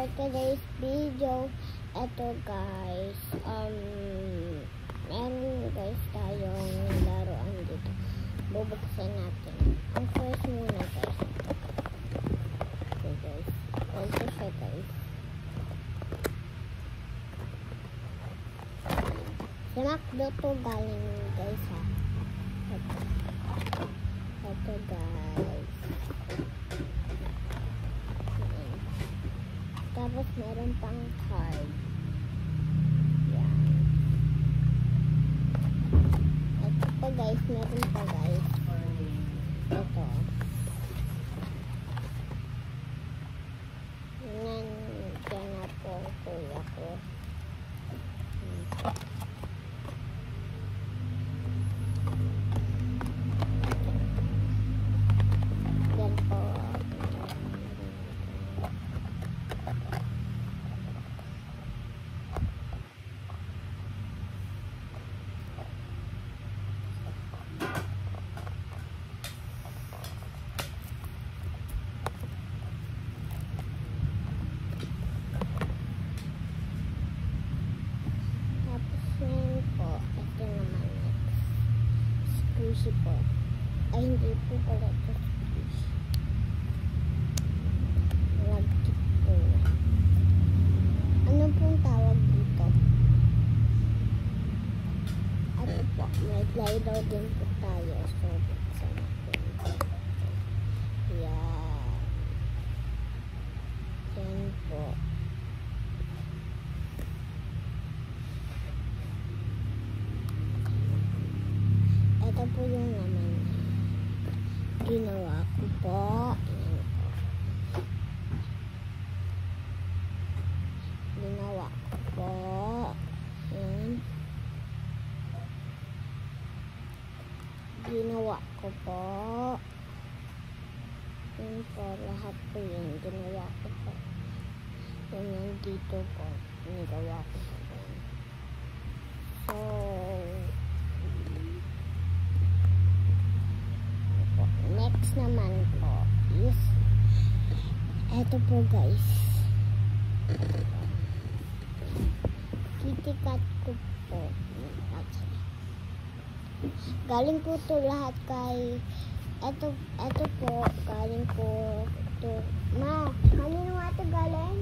for today's video. Ito guys, meron guys tayong laruan dito. Bubuksan natin. Ang first muna guys. Okay guys. Ito siya guys. Si McDo to galing guys ha. Ito guys. Tapos meron pang card. Yan. Ito pa guys, meron pa guys. Ito. Nandiyan na po ang kuya ko. Yan po. Squishy po. Ay, hindi po pala ito squishy. Lagkit po. Ano pong tawag dito? Ano po? May glider din po tayo. So, buksan natin. Yan. Yan po. Ito po yung naman ginawa ko po. Ayan po. Ginawa ko po. Ayan. Ginawa ko po. Ayan po. Lahat po yun. Ginawa ko po. Ayan dito po. Ginawa ko po. So, next naman po is eto po guys, kitty cat ko po. Galing po to lahat kay eto po galing po to kanino nga ito galing?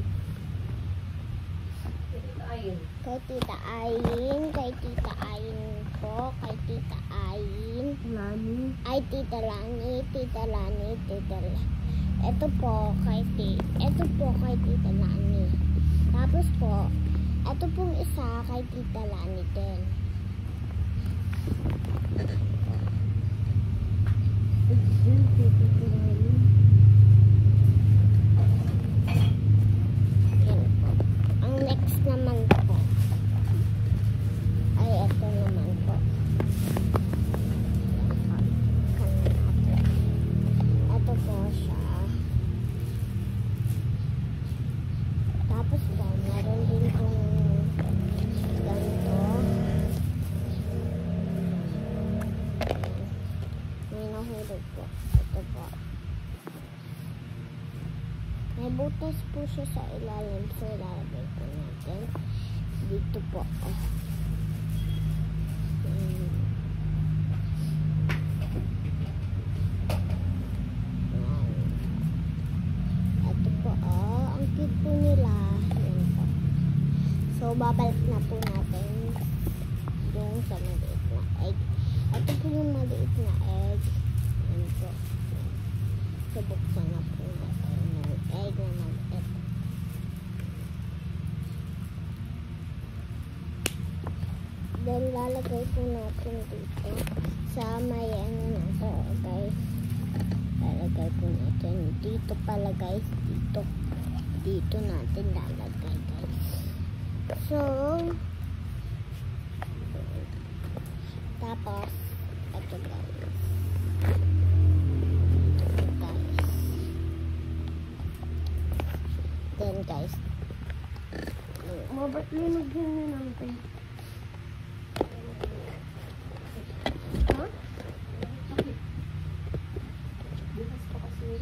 Kay Tita Ayin, kay Tita Ayin po, kay Tita Ayin, Lani. Ay, Tita Lani, Tita Lani, Tita Lani. Ito po kay Tita Lani. Tapos po, ito pong isa kay Tita Lani din. Next naman po ay ito naman po. Ito po siya. Tapos po, meron din pong ganito. May nahulog po. Ito po. May butas po siya sa ilalim. So, ilalagay po natin. Dito po. Ito po. Ang cute po nila. Yan po. So, babalik na po natin yung sa maliit na egg. Ito po yung maliit na egg. Yan po. So, buksan na po natin yung egg na maliit. Then, lalagay po natin dito sa may ano na to, guys. Lalagay po natin dito pala, guys. Dito natin lalagay, guys. So, tapos, ito, guys. Then, guys. Ba't linagyan nyo ng tape? Ha? Bukas pa kasi.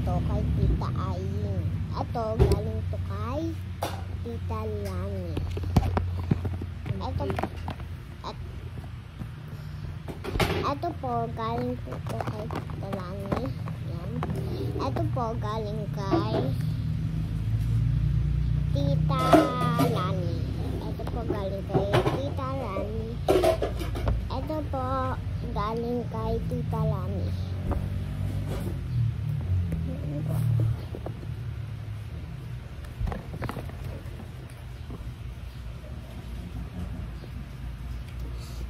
to kay Tita Ayin. Ito, galing to kay Tita Lani. Ito po, galing po to kay Tita Lani. Yan. Ito po, galing kay Tita Lani. Ito po, galing kay Tita Lani. Ito po, galing kay Tita Lani.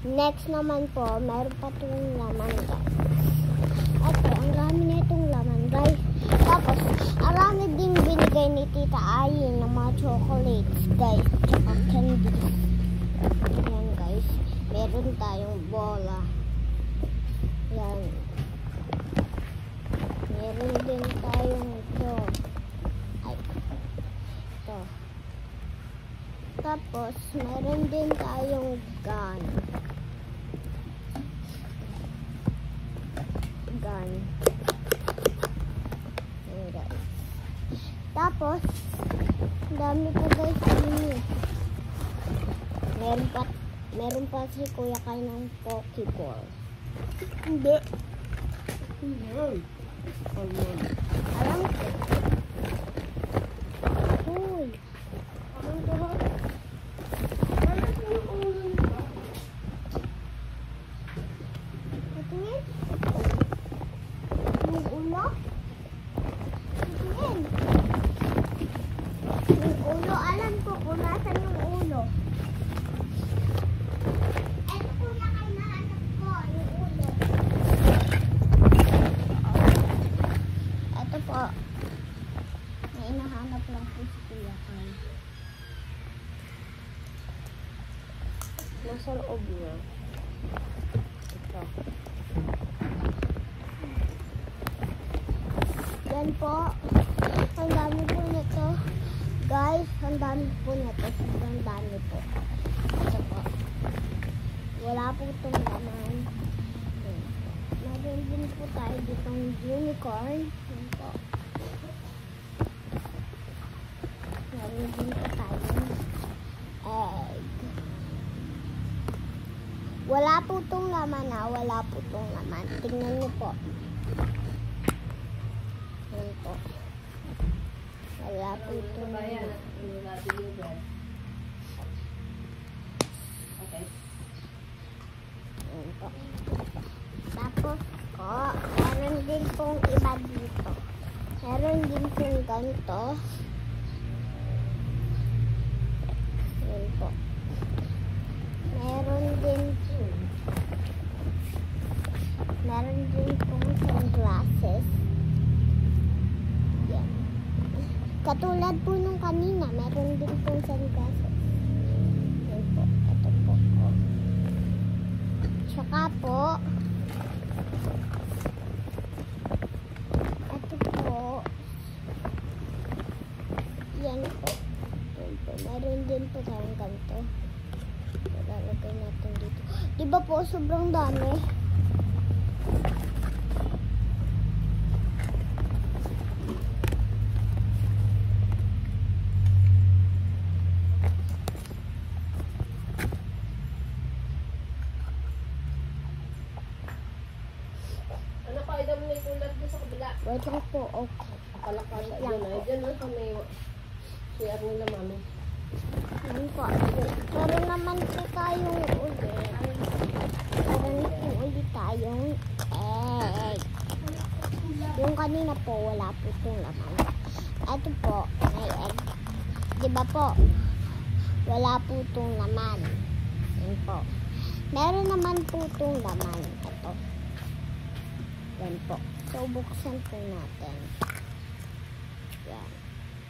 Next naman po, meron pa itong laman, guys. Ito, ang dami na itong laman, guys. Tapos, ang dami din binigay ni Tita Ayin ng mga chocolates, guys. Tsaka candies. Ayan, guys. Meron tayong bola. Yan. Meron din tayong ito. Ay. Ito. Tapos, meron din tayong gun. Ayan, guys. Tapos, dami po guys ini. Meron pa si Kuya Kai ng Pokeball. Hindi. Alam ko. Uy. Alam ko ba? Patingin. Yung ulo? Patingin. Yung ulo, alam ko kung nasan yung ulo. Eto po na kayo nahanap ko, yung ulo. Eto po. May inahanap lang po si Kuya Kai. Nasa loob niya. Ito. Yan po. Ang dami po nito. Guys, ang dami po nito. Sobrang dami po. Ito po. Wala po itong laman. Meron din po tayo ditong unicorn. Yan po. Meron din po tayong egg. Wala po itong laman na. Wala po itong laman. Tingnan niyo po. Yan po. Wala po itong laman. Okay. Yan po. Tapos po, meron din pong iba dito. Meron din pong ganito. Yan po. Meron din pong sunglasses. Yan. Katulad po nung kanina, meron din pong sunglasses. Yan po. Ito po. Tsaka po, ito po. Yan po. Yan po. Meron din po tayong ganito. Lalagay natin dito. Diba po, sobrang dami. Ano pa, idam na itulad doon sa kabila? Wait lang po, okay. Akala ka sa Lang dyan, po. Dyan lang sa may share nila, mami. Yan po. Meron naman po tayong ulit. Meron po ulit tayong egg. Yung kanina po, wala po itong laman. Ito po, may egg. Diba po? Wala po itong laman. Yan po. Meron naman po itong laman. Ito. Yan po. So, buksan po natin. Yan.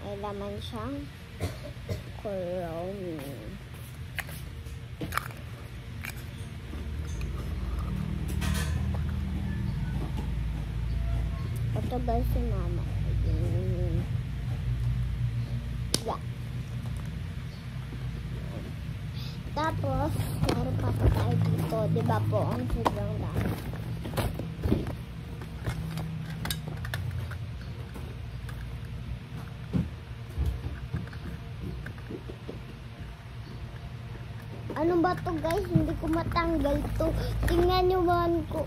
May laman siyang Chrome. Ito ba si mama? Yeah. Tapos, meron pa po tayo dito. Diba po, ang sobrang dami. to guys, hindi ko matanggal to. Tingnan nyo man ko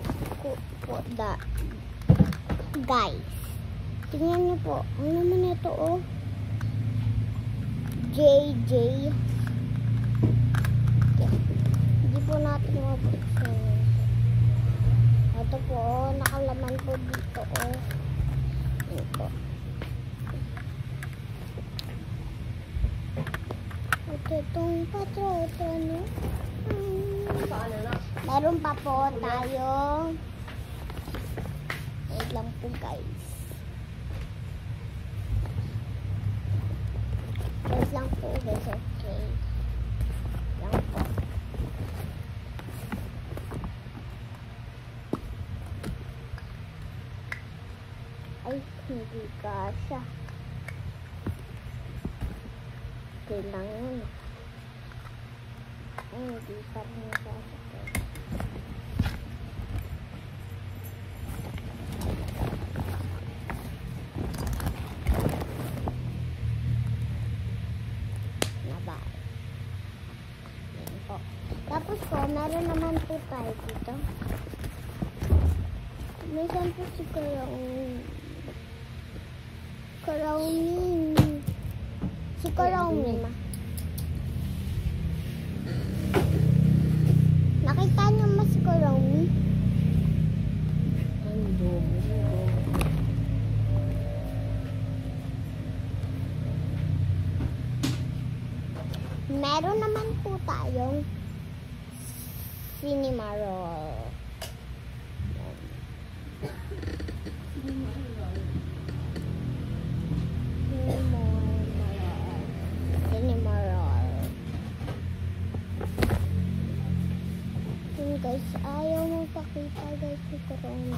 guys. Tingnan nyo po. Ano naman ito oh? JJ. Hindi po natin mabuksan. Ito po, nakalaman po dito oh. Ito. Itong patrono. Paano na? Meron pa po tayo. Wait lang po guys. Wait lang po guys. Okay. Lang po. Ay, hindi kasha. Kailangan. Ay, hindi pa rin sasakit. Naba. Yan po. Tapos po, meron naman po tayo dito. May saan po si Karaunin. Si Karaunin ma. Nakita niyo mas si Karaunin? Meron naman po tayong Cinnamoroll. Cinnamoroll. Guys, ayaw mo pakita guys si Corona.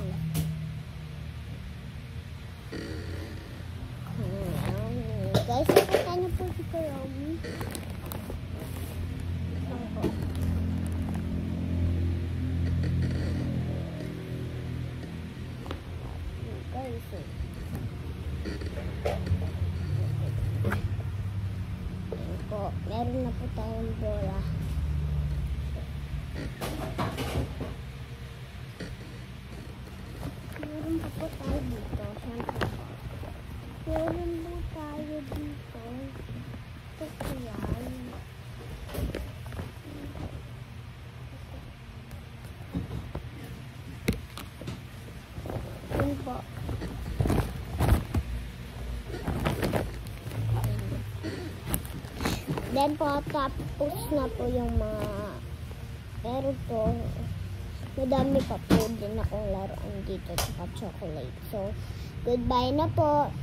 Guys, pakita niyo po si Corona. Guys, po, meron na po tayong bola. Meron pa po tayo dito. Siyempre po. Meron po tayo dito. Ito yan. Yan po. Then po, tapos na po yung mga pero po, madami pa po din akong laruan dito at chocolate. So, goodbye na po.